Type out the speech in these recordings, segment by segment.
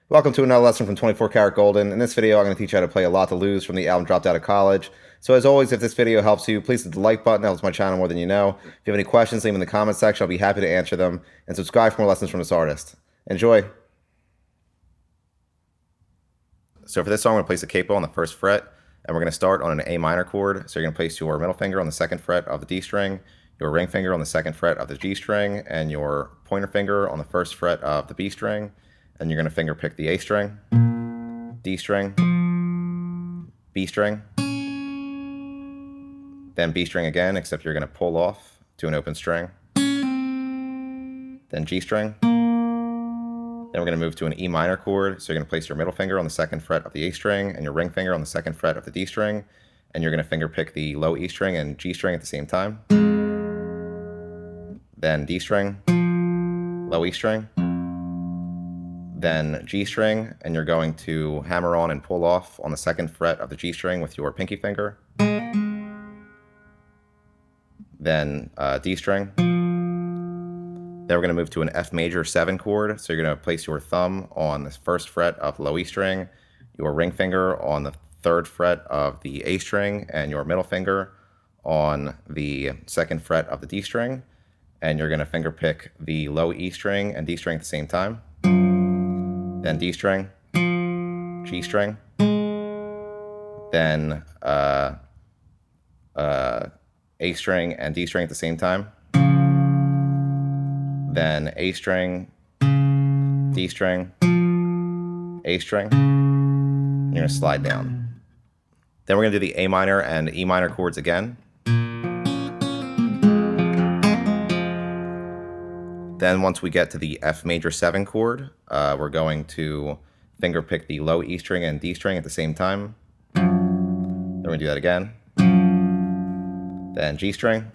Welcome to another lesson from 24kGoldn. In this video, I'm going to teach you how to play A Lot to Lose from the album Dropped Out of College. So as always, if this video helps you, please hit the like button. It helps my channel more than you know. If you have any questions, leave them in the comment section. I'll be happy to answer them. And subscribe for more lessons from this artist. Enjoy. So for this song, I'm going to place a capo on the first fret, and we're going to start on an A minor chord. So you're going to place your middle finger on the second fret of the D string, your ring finger on the second fret of the G string, and your pointer finger on the first fret of the B string. And you're going to finger pick the A string, D string, B string, then B string again, except you're going to pull off to an open string, then G string. Then we're going to move to an E minor chord, so you're going to place your middle finger on the second fret of the A string and your ring finger on the second fret of the D string, and you're going to finger pick the low E string and G string at the same time, then D string, low E string, then G string, and you're going to hammer on and pull off on the second fret of the G string with your pinky finger, then D string. Then we're going to move to an F major 7 chord, so you're going to place your thumb on the first fret of the low E string, your ring finger on the third fret of the A string, and your middle finger on the second fret of the D string, and you're going to finger pick the low E string and D string at the same time, then D string, G string, then A string and D string at the same time, then A string, D string, A string, and you're going to slide down. Then we're going to do the A minor and E minor chords again. Then once we get to the F major 7 chord, we're going to finger pick the low E string and D string at the same time. Then we're going to do that again. Then G string,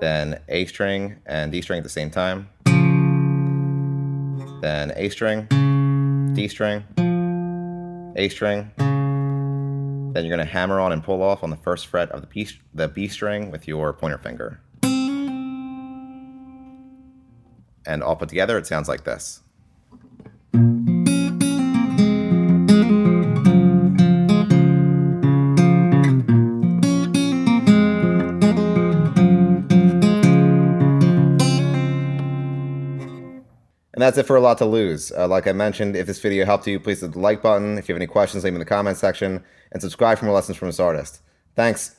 then A string and D string at the same time, then A string, D string, A string. Then you're going to hammer on and pull off on the first fret of the B string with your pointer finger. And all put together, it sounds like this. And that's it for A Lot to Lose. Like I mentioned, if this video helped you, please hit the like button. If you have any questions, leave them in the comment section. And subscribe for more lessons from this artist. Thanks.